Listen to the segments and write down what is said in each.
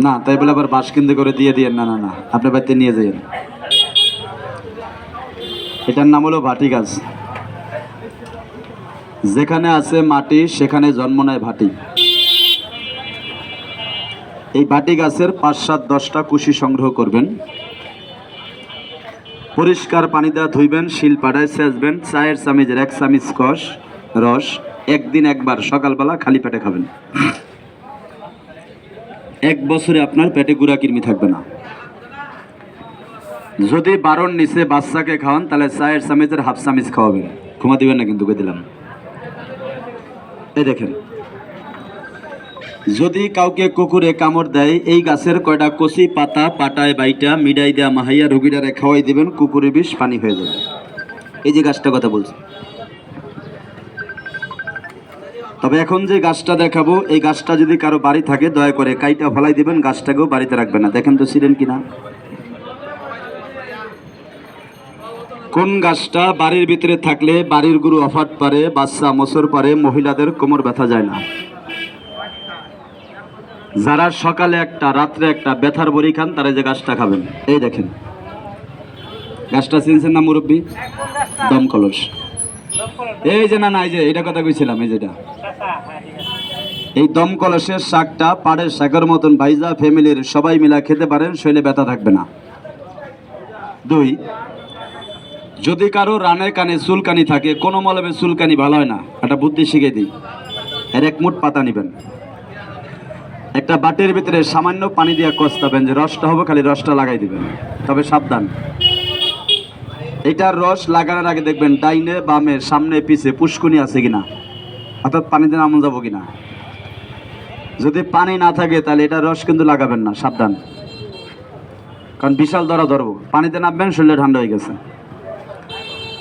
না তাই বলে আবার বাঁশ কিনতে করে দিয়ে দিয়েন, না না না, আপনার বাড়িতে নিয়ে যাইয়েন। এটার নাম হলো ভাটি গাছ। যেখানে আছে মাটি সেখানে জন্ম নেয় ভাটি। এই ভাটি গাছের ৫-৭-১০টা কুশি সংগ্রহ করবেন, পরিষ্কার পানি দেওয়া ধুইবেন, শিল পাড়ায় সেচবেন, চায়ের চামিচের ১ চামিচ রস একদিন একবার সকালবেলা খালি পেটে খাবেন। ১ বছরে আপনার পেটে গুড়া কৃমি থাকবে না। যদি ১২র নিচে বাচ্চাকে খাওয়ান তাহলে চায়ের চামিচের 1/2 চামিচ খাওয়াবেন, ঘুমা দিবেন না কিন্তু, কে দিলাম। এই দেখেন, যদি কাউকে কুকুরে কামড় দেয় এই গাছের কয়টা কচি পাতা পাটায় বাইটা মিডাই দেয়া মাহাইয়া রুগীটারে খাওয়াই দিবেন, কুকুরের বিষ পানি হয়ে যাবে। এই যে গাছটা কথা বলছি। তবে এখন যে গাছটা দেখাবো এই গাছটা যদি কারো বাড়ি থাকে দয়া করে কাইটা ফলাই দিবেন, গাছটাকেও বাড়িতে রাখবেন না। দেখেন তো ছিলেন কিনা। কোন গাছটা বাড়ির ভিতরে থাকলে বাড়ির গরু অফাট পারে, বাচ্চা মোচর পারে, মহিলাদের কোমর ব্যথা যায় না। যারা সকালে একটা রাত্রে একটা ব্যথার বড়ি খান তারা যে গাছটা খাবেন। এই দেখেন গাছটা চিনছেন না মুরব্বী? দমকলস। এই যে না না, এই যে এটা কথা কইছিলাম, এই যেটা এই দমকলসের শাকটা পাড়ের শাকের মতন ভাইজা ফ্যামিলির সবাই মিলা খেতে পারেন, শরীরে ব্যথা থাকবে না। 2, যদি কারো রানে কানে চুলকানি থাকে, কোনো মলমে চুলকানি ভালো হয় না, একটা বুদ্ধি শিখে দিই। এর 1 মুঠ পাতা নেবেন, একটা বাটির ভিতরে সামান্য পানি দিয়ে কষতাবেন, যে রসটা হবে খালি রসটা লাগাই দিবেন। তবে সাবধান, এটার রস লাগানোর আগে দেখবেন ডাইনে বামে সামনে পিছে পুষ্কুনি আছে কিনা, অর্থাৎ পানিতে নামন যাবো কিনা। যদি পানি না থাকে তাহলে এটার রস কিন্তু লাগাবেন না, সাবধান, কারণ বিশাল ধরা ধরবো। পানিতে নামবেন, শরীরে ঠান্ডা হয়ে গেছে।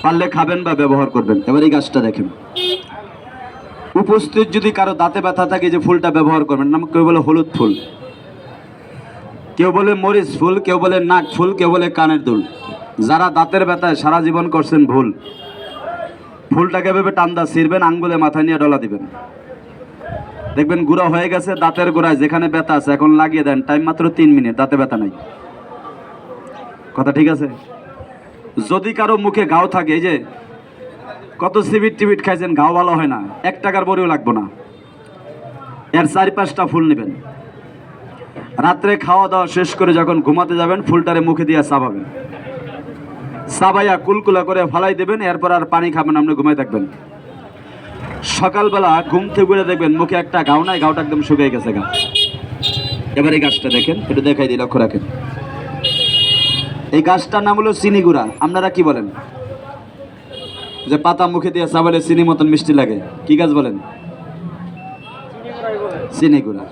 পারলে খাবেন বা ব্যবহার করবেন। এবার এই গাছটা দেখেন, উপস্থিত যদি কারো দাঁতে ব্যথা থাকে যে ফুলটা ব্যবহার করবেন। নাম কেউ বলে হলুদ ফুল, কেউ বলে মরিচ ফুল, কেউ বলে নাক ফুল, কেউ বলে কানের দুল। যারা দাঁতের ব্যথায় সারা জীবন করছেন ভুল, ফুলটাকে ভেবে টান্দা ছিঁড়বেন, আঙ্গুলে মাথায় নিয়ে ডলা দিবেন, দেখবেন গুঁড়া হয়ে গেছে। দাঁতের গোড়ায় যেখানে ব্যথা আছে এখন লাগিয়ে দেন, টাইম মাত্র 3 মিনিট, দাঁতে ব্যথা নাই। কথা ঠিক আছে? যদি কারো মুখে ঘাও থাকে, এই যে কত সিবিট টিবিট খাইছেন, ঘাও ভালো হয় না, 1 টাকার বড়িও লাগবে না, এর 4-5টা ফুল নেবেন। রাত্রে খাওয়া দাওয়া শেষ করে যখন ঘুমাতে যাবেন ফুলটারে মুখে দিয়ে চাবাবেন, চাবাইয়া কুলকুলা করে ফালাই দেবেন, এরপর আর পানি খাবেন, আপনি ঘুমাই থাকবেন। সকালবেলা ঘুম থেকে উঠে দেখবেন মুখে একটা ঘাও নাই, ঘাওটা একদম শুকিয়ে গেছে গা। এবার এই গাছটা দেখেন, একটু দেখাই দিই, লক্ষ্য রাখেন। এই গাছটার নাম হলো চিনিগুড়া। আপনারা কি বলেন? যে পাতা মুখে দিয়ে চাবালে চিনি মতন মিষ্টি লাগে, কি গাছ বলেন? চিনিগুড়া।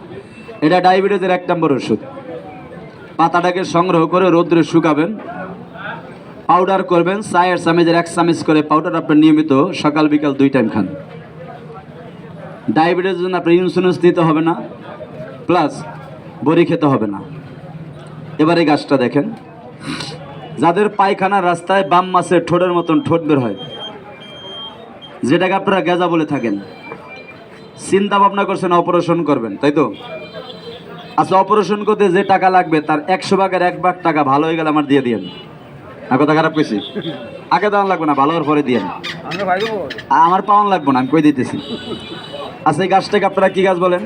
এটা ডায়াবেটিসের 1 নম্বর ওষুধ। পাতাটাকে সংগ্রহ করে রোদ্রে শুকাবেন, পাউডার করবেন, চায়ের চামচের 1 চামচ করে পাউডার আপনার নিয়মিত সকাল বিকাল 2 টাইম খান। ডায়াবেটিসের জন্য আপনার ইনসুলিন দিতে হবে না, প্লাস বড়ি খেতে হবে না। এবার এই গাছটা দেখেন, যাদের পায়খানার রাস্তায় বাম মাছের ঠোঁটের মতন ঠোঁট বের হয়, যেটাকে আপনারা গেজা বলে থাকেন, চিন্তা ভাবনা করছেন অপারেশন করবেন, তাই তো? আচ্ছা, অপারেশন করতে যে টাকা লাগবে তার 100 ভাগের 1 ভাগ টাকা ভালো হয়ে গেলে আমার দিয়ে দিয়েন। আর কথা খারাপ কইছি? আগে দেওয়ান লাগবে না, ভালো হওয়ার পরে দিয়েন। আমার পাওয়ান লাগবে না, আমি কই দিতেছি। আচ্ছা, এই গাছটাকে আপনারা কি গাছ বলেন?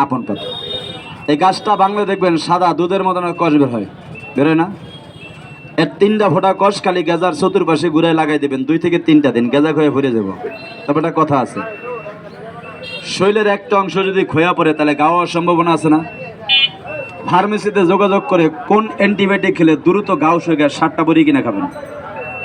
আপন পাতা। এই গাছটা বাংলা দেখবেন সাদা দুধের মতন কষ বের হয়, বেরোয় না? এর 3টা ফোঁটা কষ খালি গেজার চতুর্পাশে ঘুরে লাগাই দেবেন, 2 থেকে 3টা দিন, গেজা খয়ে ভরে যাব। তবে একটা কথা আছে, শরীরের একটা অংশ যদি খোয়া পড়ে তাহলে গাও হওয়ার সম্ভাবনা আছে না? ফার্মেসিতে যোগাযোগ করে কোন অ্যান্টিবায়োটিক খেলে দ্রুত গাও শুয়ে গেছে 7টা বড়ি কিনে খাবেন।